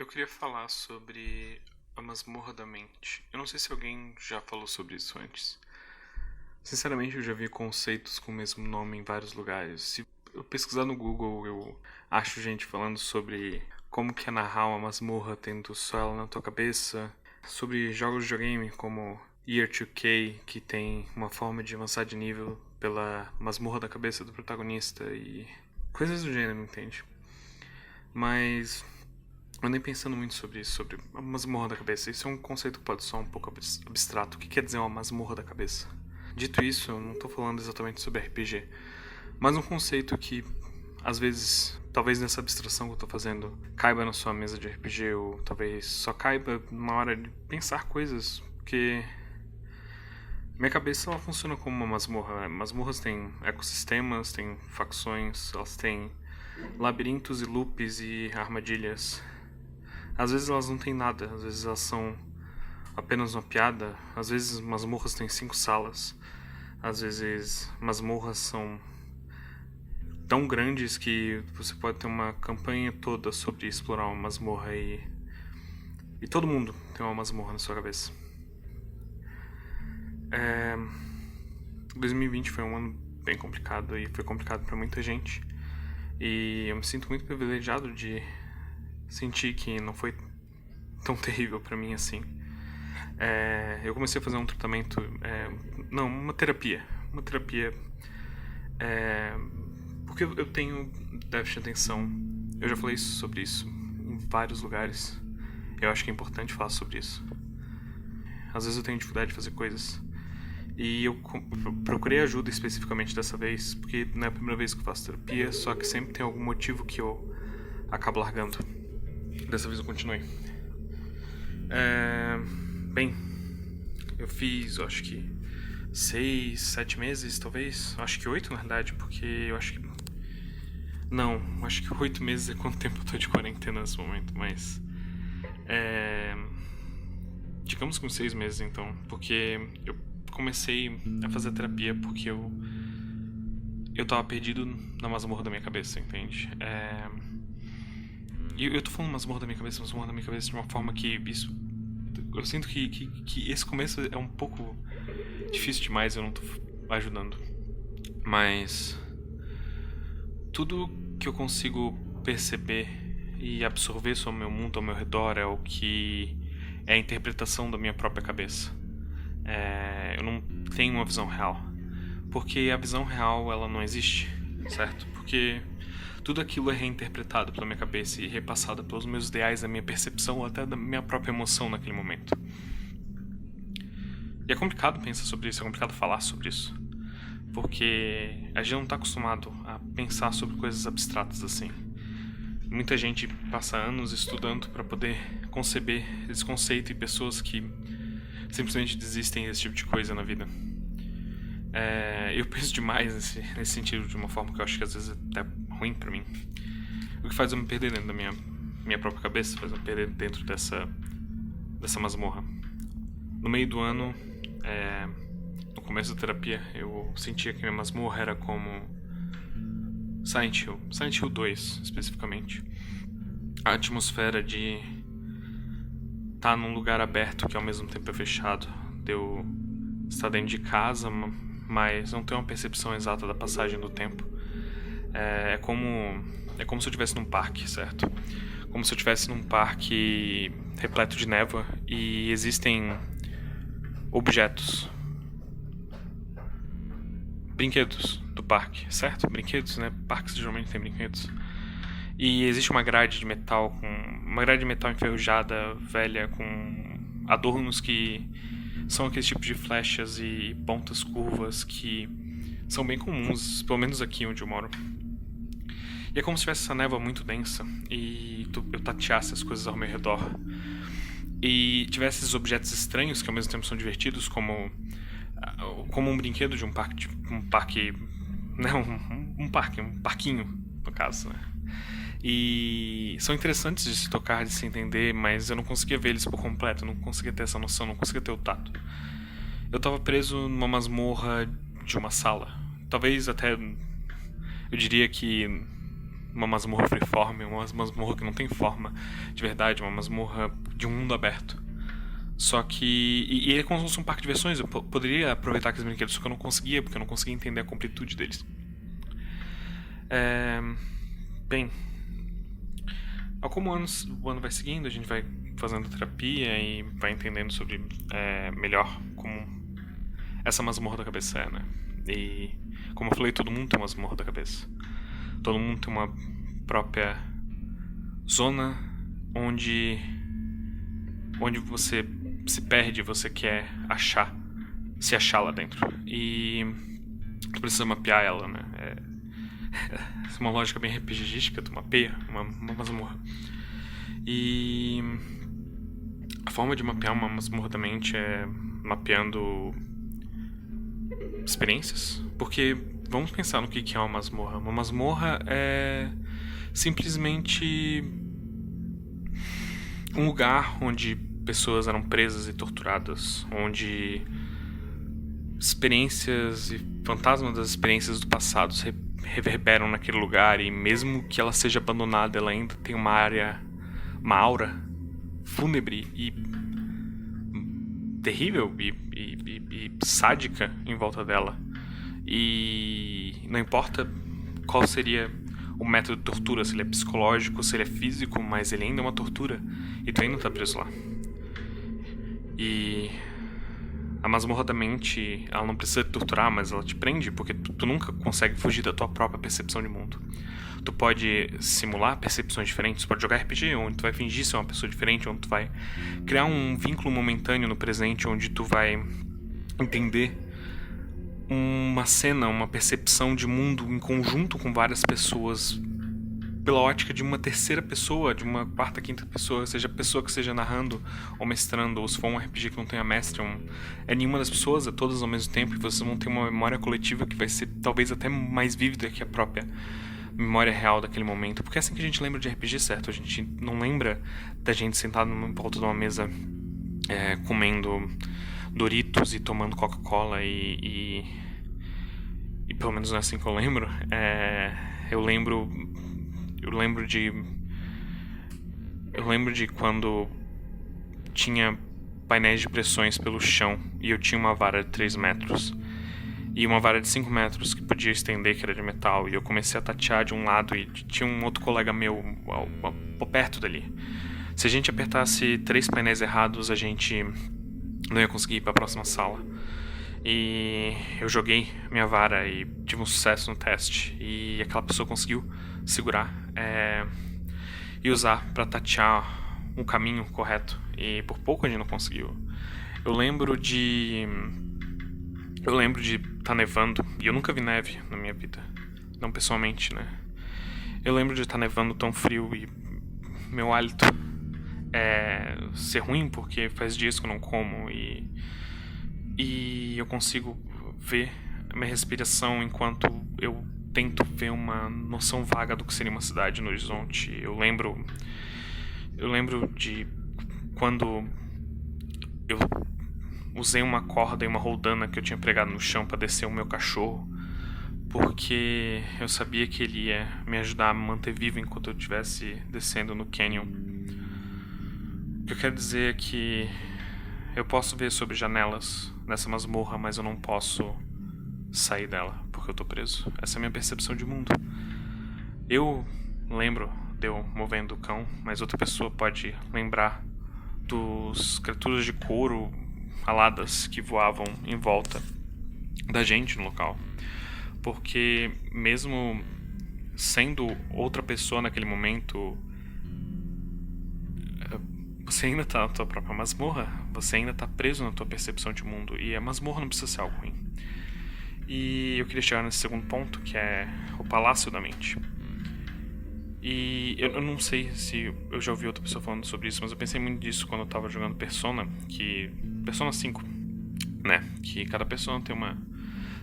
Eu queria falar sobre a masmorra da mente. Eu não sei se alguém já falou sobre isso antes. Sinceramente, eu já vi conceitos com o mesmo nome em vários lugares. Se eu pesquisar no Google, eu acho gente falando sobre como que é narrar uma masmorra tendo só ela na tua cabeça, sobre jogos de videogame como Year 2K, que tem uma forma de avançar de nível pela masmorra da cabeça do protagonista e coisas do gênero, entende? Mas eu andei pensando muito sobre isso, sobre a masmorra da cabeça. Isso é um conceito que pode soar um pouco abstrato. O que quer dizer uma masmorra da cabeça? Dito isso, eu não estou falando exatamente sobre RPG, mas um conceito que, às vezes, talvez nessa abstração que eu estou fazendo, caiba na sua mesa de RPG, ou talvez só caiba numa hora de pensar coisas, porque minha cabeça ela funciona como uma masmorra. Masmorras têm ecossistemas, têm facções, elas têm labirintos e loops e armadilhas. Às vezes elas não têm nada, às vezes elas são apenas uma piada, às vezes masmorras têm 5 salas, às vezes masmorras são tão grandes que você pode ter uma campanha toda sobre explorar uma masmorra e todo mundo tem uma masmorra na sua cabeça. 2020 foi um ano bem complicado e foi complicado para muita gente, e eu me sinto muito privilegiado de sentir que não foi tão terrível pra mim assim. Eu comecei a fazer um tratamento, uma terapia, porque eu tenho déficit de atenção. Eu já falei sobre isso em vários lugares. Eu acho que é importante falar sobre isso. Às vezes eu tenho dificuldade de fazer coisas. E eu procurei ajuda especificamente dessa vez, porque não é a primeira vez que eu faço terapia, só que sempre tem algum motivo que eu acabo largando. Dessa vez eu continuei. Bem, eu fiz, eu acho que 6, 7 meses, talvez. Acho que 8, na verdade, porque eu acho que... Não, acho que 8 meses é quanto tempo eu tô de quarentena nesse momento, mas... Digamos com 6 meses, então, porque eu comecei a fazer terapia porque eu tava perdido na masmorra da minha cabeça, entende? E eu tô falando masmorra da minha cabeça de uma forma que isso... Eu sinto que esse começo é um pouco difícil demais, eu não tô ajudando. Mas... tudo que eu consigo perceber e absorver sobre o meu mundo ao meu redor é o que é a interpretação da minha própria cabeça. Eu não tenho uma visão real. Porque a visão real, ela não existe, certo? Porque tudo aquilo é reinterpretado pela minha cabeça e repassado pelos meus ideais, da minha percepção ou até da minha própria emoção naquele momento. E é complicado pensar sobre isso, é complicado falar sobre isso. Porque a gente não está acostumado a pensar sobre coisas abstratas assim. Muita gente passa anos estudando para poder conceber esse conceito, e pessoas que simplesmente desistem desse tipo de coisa na vida. Eu penso demais nesse sentido, de uma forma que eu acho que às vezes é até ruim pra mim. O que faz eu me perder dentro da minha própria cabeça, faz eu me perder dentro dessa masmorra. No meio do ano, no começo da terapia, eu sentia que minha masmorra era como Silent Hill 2, especificamente. A atmosfera de estar num lugar aberto que ao mesmo tempo é fechado, de eu estar dentro de casa, mas não ter uma percepção exata da passagem do tempo. É como se eu estivesse num parque, certo? Como se eu estivesse num parque repleto de névoa e existem objetos, brinquedos do parque, certo? Brinquedos, né? Parques geralmente têm brinquedos. E existe uma grade de metal enferrujada, velha, com adornos que são aqueles tipos de flechas e pontas curvas que são bem comuns, pelo menos aqui onde eu moro. E é como se tivesse essa névoa muito densa e eu tateasse as coisas ao meu redor. E tivesse esses objetos estranhos que ao mesmo tempo são divertidos, como um brinquedo de um parque, né, um parquinho, no caso, né? E são interessantes de se tocar, de se entender, mas eu não conseguia ver eles por completo, eu não conseguia ter essa noção, não conseguia ter o tato. Eu tava preso numa masmorra de uma sala. Talvez até, eu diria que uma masmorra freeform, uma masmorra que não tem forma de verdade, uma masmorra de um mundo aberto. Só que... E é como se fosse um parque de diversões. Eu poderia aproveitar aqueles brinquedos, só que eu não conseguia, porque eu não conseguia entender a completude deles. Bem... Como o ano vai seguindo, a gente vai fazendo terapia e vai entendendo sobre melhor como essa masmorra da cabeça é, né? E como eu falei, todo mundo tem uma masmorra da cabeça. Todo mundo tem uma própria zona onde você se perde, você quer se achar lá dentro. E tu precisa mapear ela, né? É uma lógica bem RPGística, tu mapeia uma masmorra. E a forma de mapear uma masmorra da mente é mapeando experiências. Porque vamos pensar no que é uma masmorra. Uma masmorra é simplesmente um lugar onde pessoas eram presas e torturadas, onde experiências e fantasmas das experiências do passado se reverberam naquele lugar, e mesmo que ela seja abandonada, ela ainda tem uma aura fúnebre e terrível e sádica em volta dela. E não importa qual seria o método de tortura, se ele é psicológico, se ele é físico, mas ele ainda é uma tortura, e tu ainda tá preso lá. E a masmorra da mente, ela não precisa te torturar, mas ela te prende, porque tu nunca consegue fugir da tua própria percepção de mundo. Tu pode simular percepções diferentes, tu pode jogar RPG, onde tu vai fingir ser uma pessoa diferente, onde tu vai criar um vínculo momentâneo no presente, onde tu vai entender uma cena, uma percepção de mundo em conjunto com várias pessoas, pela ótica de uma terceira pessoa, de uma quarta, quinta pessoa, seja a pessoa que esteja narrando ou mestrando, ou se for um RPG que não tenha mestre, é nenhuma das pessoas, é todas ao mesmo tempo, e vocês vão ter uma memória coletiva que vai ser talvez até mais vívida que a própria memória real daquele momento, porque é assim que a gente lembra de RPG, certo? A gente não lembra da gente sentado em volta de uma mesa comendo Doritos e tomando Coca-Cola e pelo menos não é assim que eu lembro. Eu lembro de quando tinha painéis de pressões pelo chão e eu tinha uma vara de 3 metros e uma vara de 5 metros que podia estender, que era de metal, e eu comecei a tatear de um lado e tinha um outro colega meu perto dali. Se a gente apertasse 3 painéis errados, a gente não ia conseguir ir para a próxima sala. E eu joguei minha vara e tive um sucesso no teste, e aquela pessoa conseguiu segurar e usar para tatear um caminho correto, e por pouco a gente não conseguiu. Eu lembro de tá nevando, e eu nunca vi neve na minha vida, não pessoalmente, né? Eu lembro de tá nevando tão frio e meu hálito ser ruim, porque faz dias que eu não como, e eu consigo ver a minha respiração enquanto eu tento ver uma noção vaga do que seria uma cidade no horizonte. Eu lembro de quando eu usei uma corda e uma roldana que eu tinha pregado no chão para descer o meu cachorro, porque eu sabia que ele ia me ajudar a me manter vivo enquanto eu estivesse descendo no canyon. O que eu quero dizer é que eu posso ver sobre janelas nessa masmorra, mas eu não posso sair dela, porque eu tô preso. Essa é a minha percepção de mundo. Eu lembro de eu movendo o cão, mas outra pessoa pode lembrar dos criaturas de couro aladas que voavam em volta da gente no local. Porque mesmo sendo outra pessoa naquele momento, você ainda tá na tua própria masmorra, você ainda tá preso na tua percepção de mundo, e a masmorra não precisa ser algo ruim. E eu queria chegar nesse segundo ponto, que é o Palácio da Mente. E eu não sei se eu já ouvi outra pessoa falando sobre isso, mas eu pensei muito nisso quando eu tava jogando Persona 5, né? Que cada Persona tem uma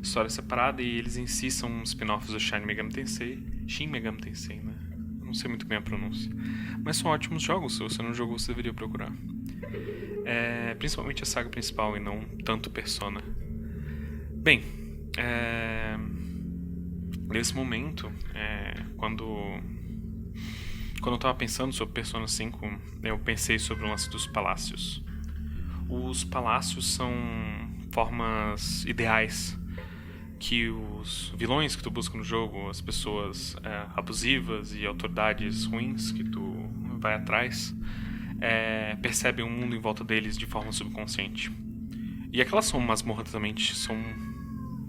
história separada, e eles em si são spin-offs do Shin Megami Tensei, né? Eu não sei muito bem a pronúncia. Mas são ótimos jogos, se você não jogou, você deveria procurar. Principalmente a saga principal e não tanto Persona. Bem, nesse momento, quando quando eu tava pensando sobre Persona 5, eu pensei sobre o lance dos palácios. Os palácios são formas ideais que os vilões que tu busca no jogo, as pessoas abusivas e autoridades ruins que tu vai atrás, percebem o mundo em volta deles de forma subconsciente. E aquelas são masmorras da mente, são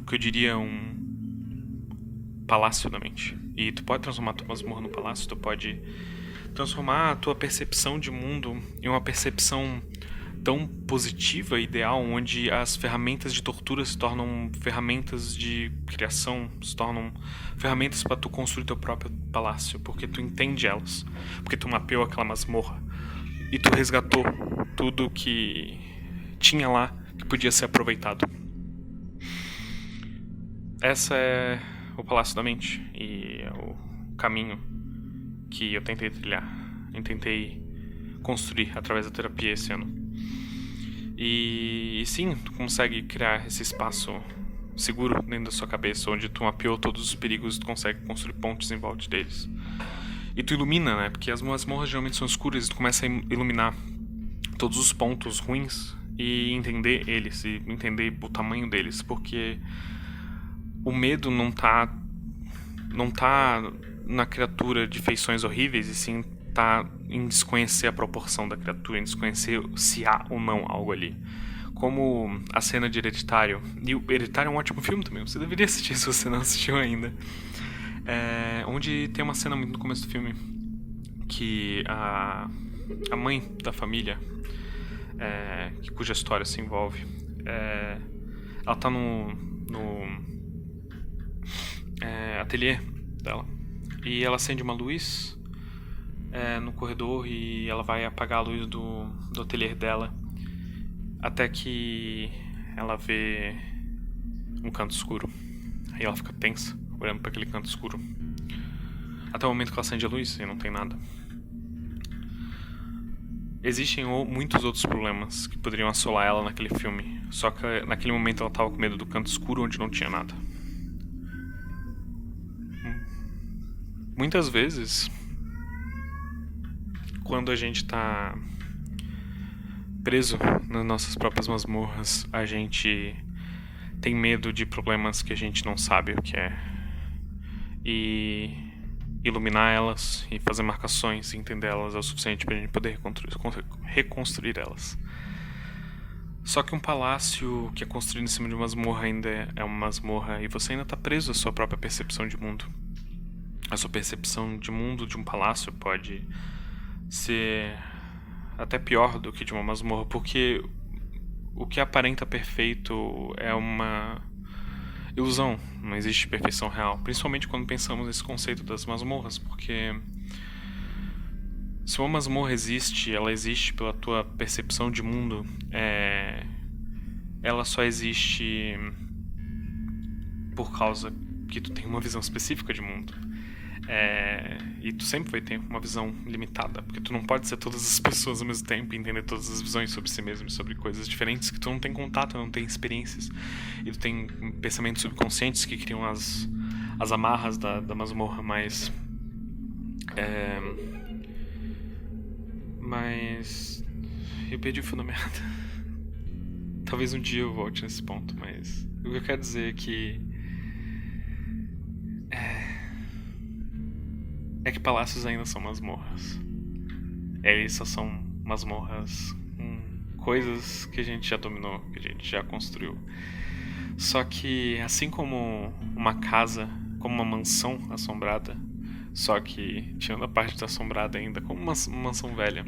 o que eu diria um palácio da mente. E tu pode transformar a tua masmorra no palácio, tu pode transformar a tua percepção de mundo em uma percepção tão positiva e ideal, onde as ferramentas de tortura se tornam ferramentas de criação, se tornam ferramentas para tu construir teu próprio palácio, porque tu entende elas, porque tu mapeou aquela masmorra e tu resgatou tudo que tinha lá que podia ser aproveitado. Essa é o Palácio da Mente e é o caminho que eu tentei trilhar, eu tentei construir através da terapia esse ano. E sim, tu consegue criar esse espaço seguro dentro da sua cabeça, onde tu mapeou todos os perigos e tu consegue construir pontes em volta deles. E tu ilumina, né? Porque as masmorras geralmente são escuras e tu começa a iluminar todos os pontos ruins e entender eles, e entender o tamanho deles, porque o medo não tá na criatura de feições horríveis, e sim tá em desconhecer a proporção da criatura, em desconhecer se há ou não algo ali. Como a cena de Hereditário. E o Hereditário é um ótimo filme também, você deveria assistir se você não assistiu ainda. Onde tem uma cena muito no começo do filme que a mãe da família, cuja história se envolve, ela tá no ateliê dela e ela acende uma luz no corredor e ela vai apagar a luz do ateliê dela até que ela vê um canto escuro. Aí ela fica tensa olhando para aquele canto escuro até o momento que ela acende a luz e não tem nada. Existem muitos outros problemas que poderiam assolar ela naquele filme, só que naquele momento ela tava com medo do canto escuro onde não tinha nada. Muitas vezes, quando a gente tá preso nas nossas próprias masmorras, a gente tem medo de problemas que a gente não sabe o que é. E iluminar elas e fazer marcações e entender elas é o suficiente pra gente poder reconstruir elas. Só que um palácio que é construído em cima de uma masmorra ainda é uma masmorra e você ainda tá preso à sua própria percepção de mundo. A sua percepção de mundo de um palácio pode ser até pior do que de uma masmorra, porque o que aparenta perfeito é uma ilusão, não existe perfeição real, principalmente quando pensamos nesse conceito das masmorras, porque se uma masmorra existe, ela existe pela tua percepção de mundo, ela só existe por causa que tu tem uma visão específica de mundo. E tu sempre vai ter uma visão limitada, porque tu não pode ser todas as pessoas ao mesmo tempo e entender todas as visões sobre si mesmo e sobre coisas diferentes, que tu não tem contato, não tem experiências, e tu tem pensamentos subconscientes que criam as amarras da masmorra, mas eu perdi o fio da meada. Talvez um dia eu volte nesse ponto, mas o que eu quero dizer é que que palácios ainda são masmorras. Eles só são masmorras com coisas que a gente já dominou, que a gente já construiu. Só que assim como uma casa, como uma mansão assombrada, só que tirando a parte da assombrada ainda, como uma mansão velha,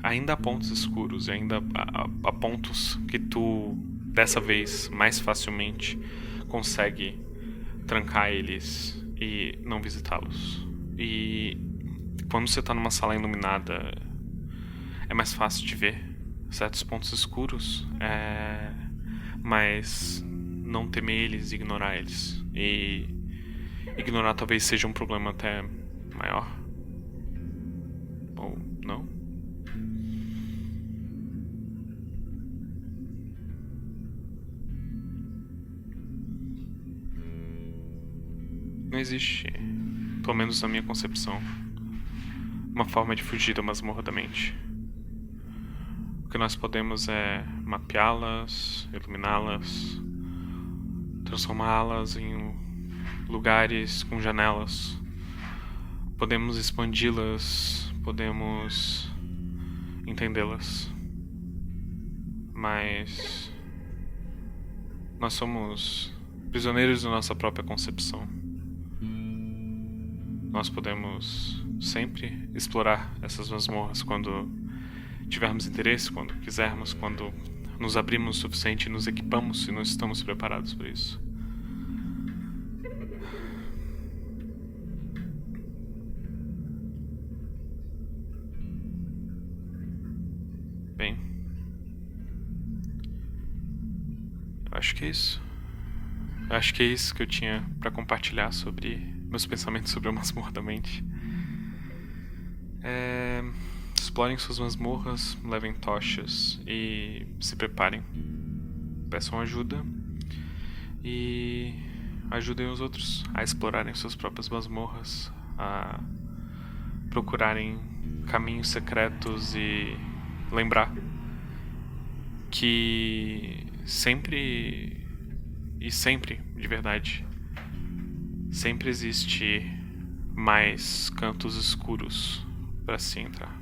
ainda há pontos escuros, ainda há pontos que tu, dessa vez, mais facilmente consegue trancar eles e não visitá-los. E quando você tá numa sala iluminada, é mais fácil de ver certos pontos escuros, mas não temer eles e ignorar eles. E ignorar talvez seja um problema até maior. Ou não? Não existe pelo menos na minha concepção, uma forma de fugir da masmorra da mente. O que nós podemos é mapeá-las, iluminá-las, transformá-las em lugares com janelas. Podemos expandi-las, podemos entendê-las. Mas nós somos prisioneiros da nossa própria concepção. Nós podemos sempre explorar essas masmorras quando tivermos interesse, quando quisermos, quando nos abrimos o suficiente e nos equipamos e nós estamos preparados para isso. Bem, eu acho que é isso. Eu acho que é isso que eu tinha para compartilhar sobre meus pensamentos sobre a masmorra da mente. Explorem suas masmorras, levem tochas e se preparem. Peçam ajuda e ajudem os outros a explorarem suas próprias masmorras, a procurarem caminhos secretos e lembrar que sempre, de verdade, sempre existe mais cantos escuros para se entrar.